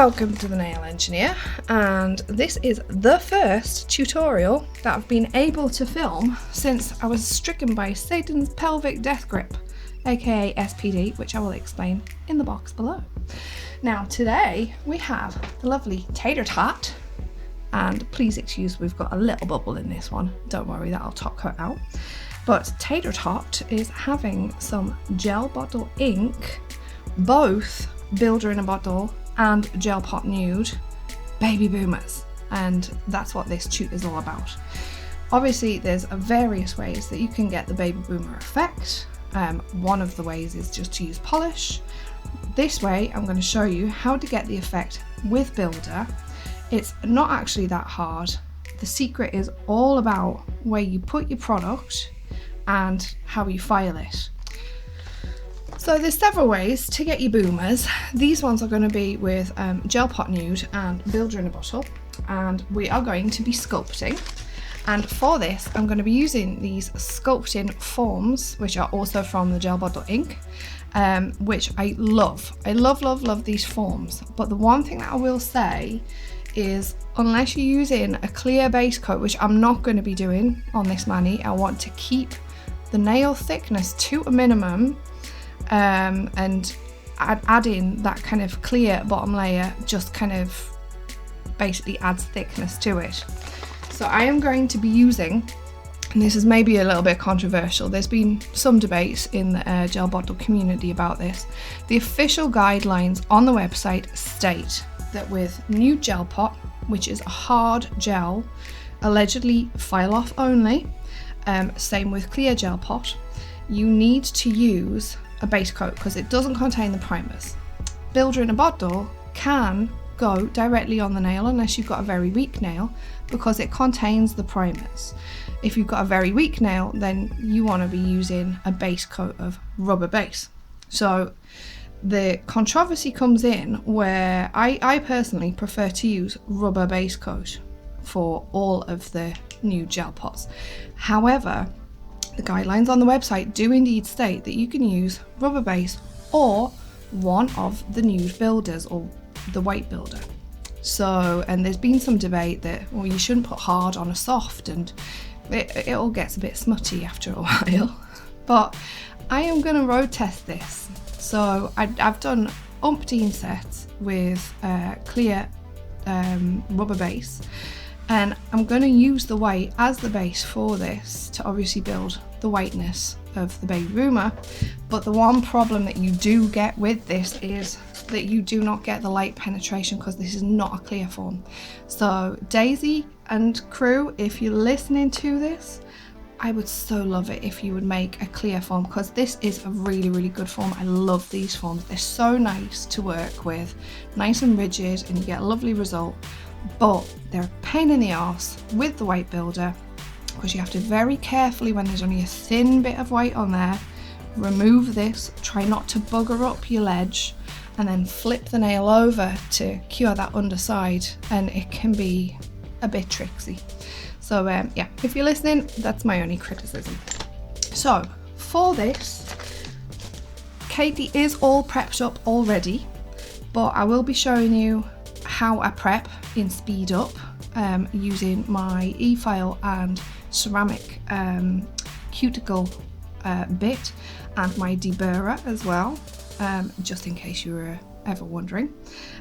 Welcome to the Nail Engineer, and this is the first tutorial that I've been able to film since I was stricken by Satan's pelvic death grip, aka SPD, which I will explain in the box below. Now today we have the lovely tater tot, and please excuse we've got a little bubble in this one, don't worry, that'll top coat out. But tater tot is having some gel bottle ink, both Builder in a Bottle and GelPot Nude baby boomers, and that's what this toot is all about. Obviously there's various ways that you can get the baby boomer effect. One of the ways is just to use polish. This way I'm going to show you how to get the effect with Builder. It's not actually that hard. The secret is all about where you put your product and how you file it. So there's several ways to get your boomers. These ones are going to be with GelPot Nude and Builder in a Bottle, and we are going to be sculpting. And for this I'm going to be using these sculpting forms, which are also from the gel bottle ink, which I love. I love these forms. But the one thing that I will say is, unless you're using a clear base coat, which I'm not going to be doing on this mani, I want to keep the nail thickness to a minimum. And adding that kind of clear bottom layer just kind of basically adds thickness to it. So I am going to be using, and this is maybe a little bit controversial, there's been some debates in the gel bottle community about this. The official guidelines on the website state that with Nude GelPot, which is a hard gel, allegedly file off only, same with clear GelPot, you need to use a base coat because it doesn't contain the primers. Builder in a Bottle can go directly on the nail unless you've got a very weak nail, because it contains the primers. If you've got a very weak nail, then you want to be using a base coat of rubber base. So the controversy comes in where I personally prefer to use rubber base coat for all of the Nude GelPots. However, the guidelines on the website do indeed state that you can use rubber base or one of the nude builders or the white builder. So, and there's been some debate that, well, you shouldn't put hard on a soft, and it all gets a bit smutty after a while. But I am going to road test this. So I've done umpteen sets with clear rubber base, and I'm going to use the white as the base for this to obviously build the whiteness of the baby boomer. But the one problem that you do get with this is that you do not get the light penetration because this is not a clear form. So Daisy and crew, if you're listening to this, I would so love it if you would make a clear form, because this is a really good form. I love these forms. They're so nice to work with, nice and rigid, and you get a lovely result. But they're a pain in the arse with the white builder, because you have to very carefully, when there's only a thin bit of white on there, remove this, try not to bugger up your ledge, and then flip the nail over to cure that underside, and it can be a bit tricksy. So yeah, if you're listening, that's my only criticism. So for this, Katie is all prepped up already, but I will be showing you how I prep in speed up using my e-file and ceramic cuticle bit and my deburrer as well, just in case you were ever wondering.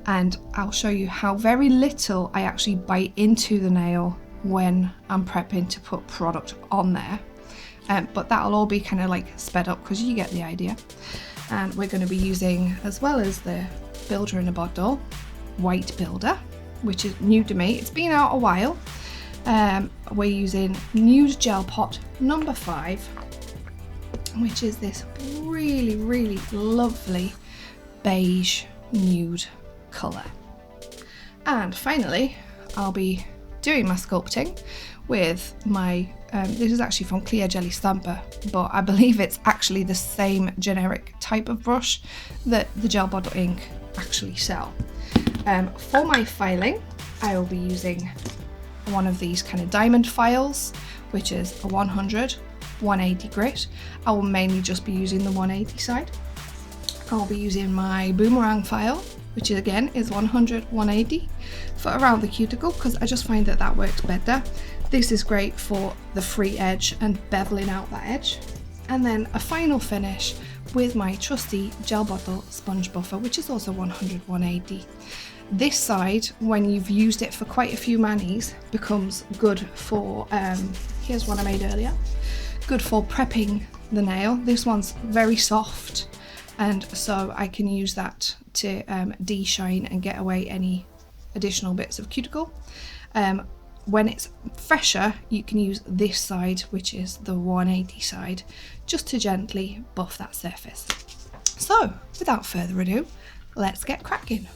And I'll show you how very little I actually bite into the nail when I'm prepping to put product on there, but that'll all be kind of like sped up because you get the idea. And we're going to be using, as well as the Builder in a Bottle white builder, which is new to me, it's been out a while. We're using Nude GelPot number 5, which is this really lovely beige nude colour. And finally I'll be doing my sculpting with my this is actually from Clear Jelly Stamper, but I believe it's actually the same generic type of brush that the gel bottle ink actually sell. For my filing, I will be using one of these kind of diamond files, which is a 100, 180 grit. I will mainly just be using the 180 side. I'll be using my boomerang file, which again is 100-180 for around the cuticle, because I just find that that works better. This is great for the free edge and beveling out that edge. And then a final finish with my trusty gel bottle sponge buffer, which is also 100-180. This side, when you've used it for quite a few manis, becomes good for, here's one I made earlier, good for prepping the nail. This one's very soft, and so I can use that to de-shine and get away any additional bits of cuticle. When it's fresher, you can use this side, which is the 180 side, just to gently buff that surface. So, without further ado, let's get cracking.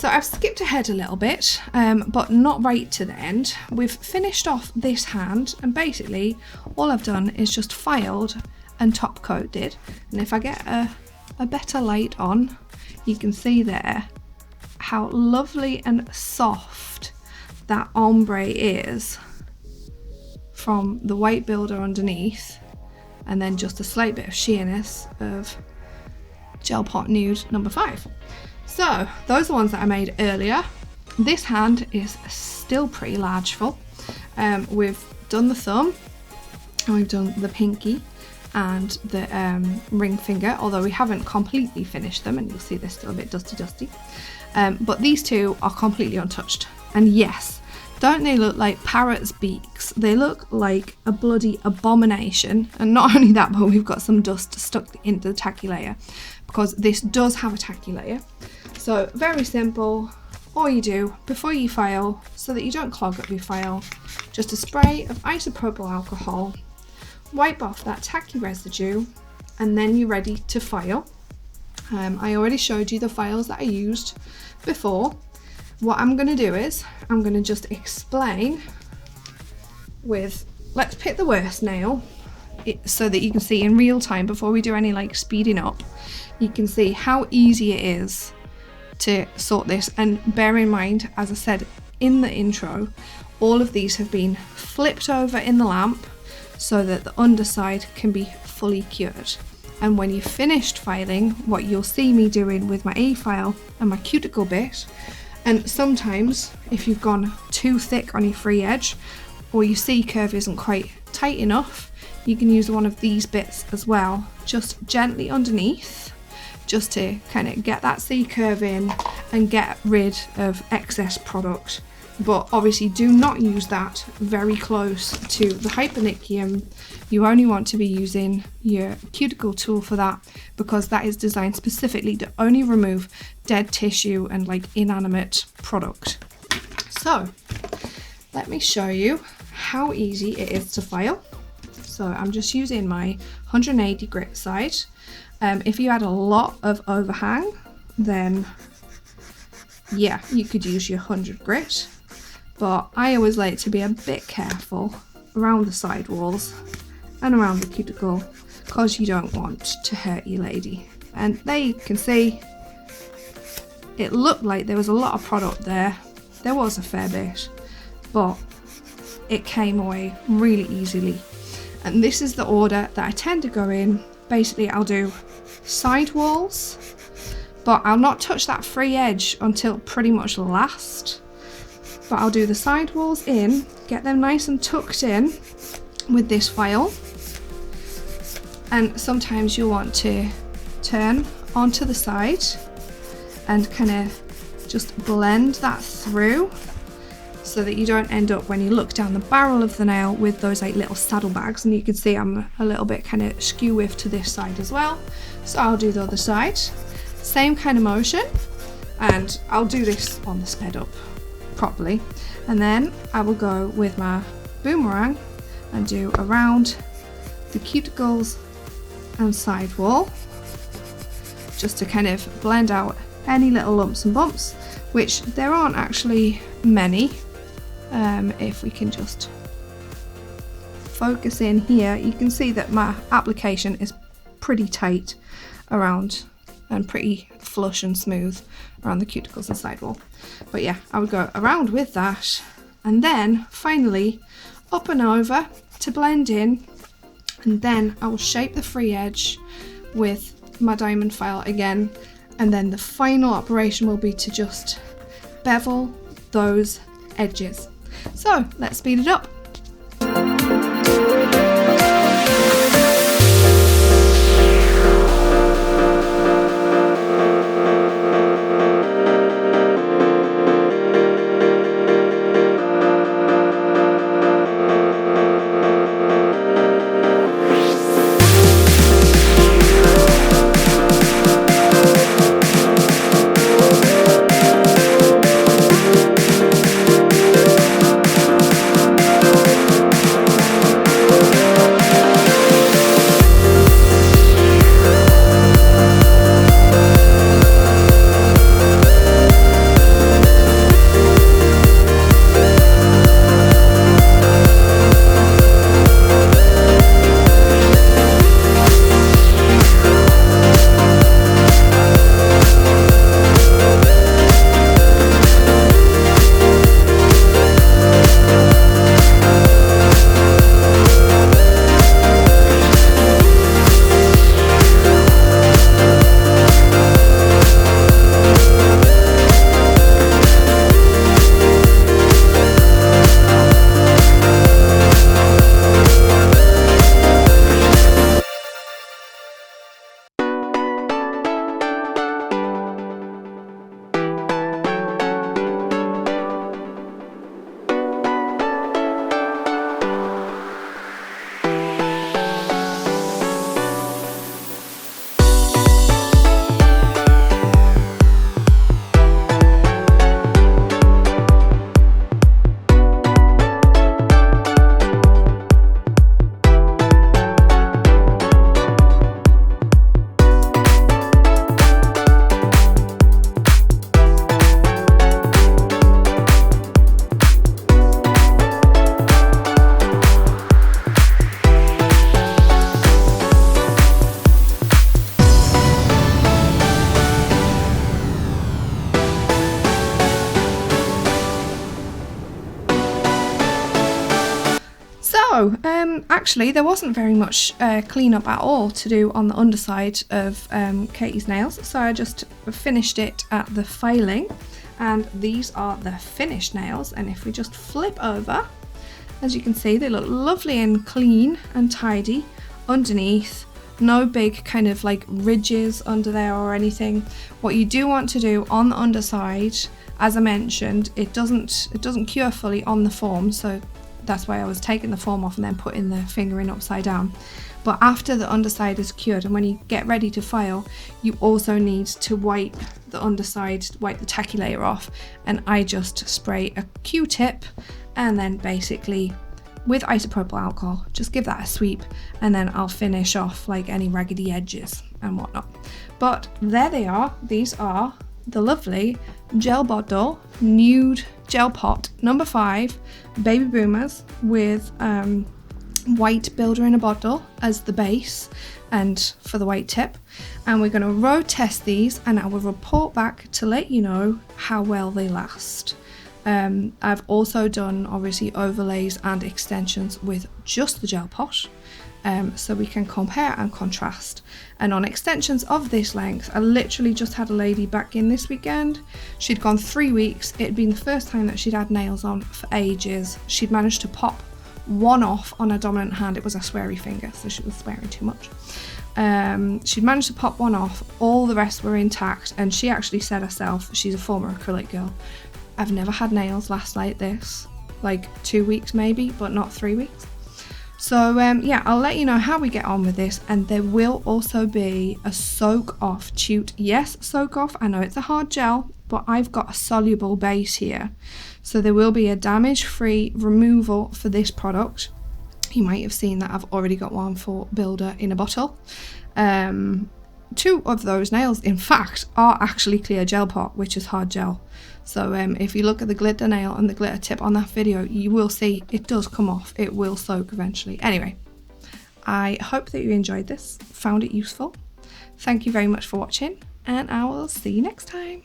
so I've skipped ahead a little bit, but not right to the end. We've finished off this hand, and basically all I've done is just filed and top coated. And if I get a better light on, you can see there how lovely and soft that ombre is from the white builder underneath, and then just a slight bit of sheerness of GelPot Nude number 5. So those are the ones that I made earlier. This hand is still pretty large full. We've done the thumb, and we've done the pinky and the ring finger, although we haven't completely finished them, and you'll see they're still a bit dusty. But these two are completely untouched. And yes, don't they look like parrots' beaks? They look like a bloody abomination. And not only that, but we've got some dust stuck into the tacky layer, because this does have a tacky layer. So very simple. All you do before you file, so that you don't clog up your file, just a spray of isopropyl alcohol, wipe off that tacky residue, and then you're ready to file. I already showed you the files that I used before. What I'm going to do is I'm going to just explain with, let's pick the worst nail so that you can see in real time before we do any like speeding up. You can see how easy it is to sort this, and bear in mind, as I said in the intro, all of these have been flipped over in the lamp so that the underside can be fully cured. And when you've finished filing, what you'll see me doing with my E-file and my cuticle bit, and sometimes if you've gone too thick on your free edge, or your C curve isn't quite tight enough, you can use one of these bits as well, just gently underneath, just to kind of get that C curve in and get rid of excess product. But obviously do not use that very close to the hypernychium. You only want to be using your cuticle tool for that, because that is designed specifically to only remove dead tissue and like inanimate product. So let me show you how easy it is to file. So I'm just using my 180 grit side. If you had a lot of overhang, then yeah, you could use your 100 grit. But I always like to be a bit careful around the side walls and around the cuticle, because you don't want to hurt your lady. And there you can see, it looked like there was a lot of product there. There was a fair bit, but it came away really easily. And this is the order that I tend to go in. Basically, I'll do side walls, but I'll not touch that free edge until pretty much last. But I'll do the side walls in, get them nice and tucked in with this file. And sometimes you'll want to turn onto the side and kind of just blend that through, so that you don't end up, when you look down the barrel of the nail, with those like little saddlebags. And you can see I'm a little bit kind of skew with to this side as well. So I'll do the other side, same kind of motion, and I'll do this on the sped up properly. And then I will go with my boomerang and do around the cuticles and side wall, just to kind of blend out any little lumps and bumps, which there aren't actually many. If we can just focus in here, you can see that my application is pretty tight around and pretty flush and smooth around the cuticles and side wall. But yeah, I would go around with that, and then finally up and over to blend in, and then I will shape the free edge with my diamond file again, and then the final operation will be to just bevel those edges. So let's speed it up. So, actually there wasn't very much cleanup at all to do on the underside of Katie's nails, so I just finished it at the filing, and these are the finished nails. And if we just flip over, as you can see, they look lovely and clean and tidy underneath. No big kind of like ridges under there or anything. What you do want to do on the underside, as I mentioned, it doesn't cure fully on the form, so that's why I was taking the form off and then putting the finger in upside down. But after the underside is cured and when you get ready to file, you also need to wipe the underside, wipe the tacky layer off, and I just spray a Q-tip and then basically with isopropyl alcohol, just give that a sweep, and then I'll finish off like any raggedy edges and whatnot. But there they are. These are the lovely Gel Bottle Nude GelPot number 5 Baby Boomers with white builder in a bottle as the base and for the white tip. And we're going to road test these, and I will report back to let you know how well they last. I've also done obviously overlays and extensions with just the gel pot, so we can compare and contrast. And on extensions of this length, I literally just had a lady back in this weekend. She'd gone 3 weeks. It'd been the first time that she'd had nails on for ages. She'd managed to pop one off on her dominant hand. It was a sweary finger, so she was swearing too much. She'd managed to pop one off, all the rest were intact, and she actually said herself, she's a former acrylic girl, I've never had nails last like this, like 2 weeks maybe, but not 3 weeks. So yeah, I'll let you know how we get on with this, and there will also be a soak off tute. Yes, soak off, I know it's a hard gel, but I've got a soluble base here. So there will be a damage-free removal for this product. You might have seen that I've already got one for builder in a bottle. 2 of those nails, in fact, are actually clear gel pot, which is hard gel. So if you look at the glitter nail and the glitter tip on that video, you will see it does come off. It will soak eventually. Anyway, I hope that you enjoyed this, found it useful. Thank you very much for watching, and I will see you next time.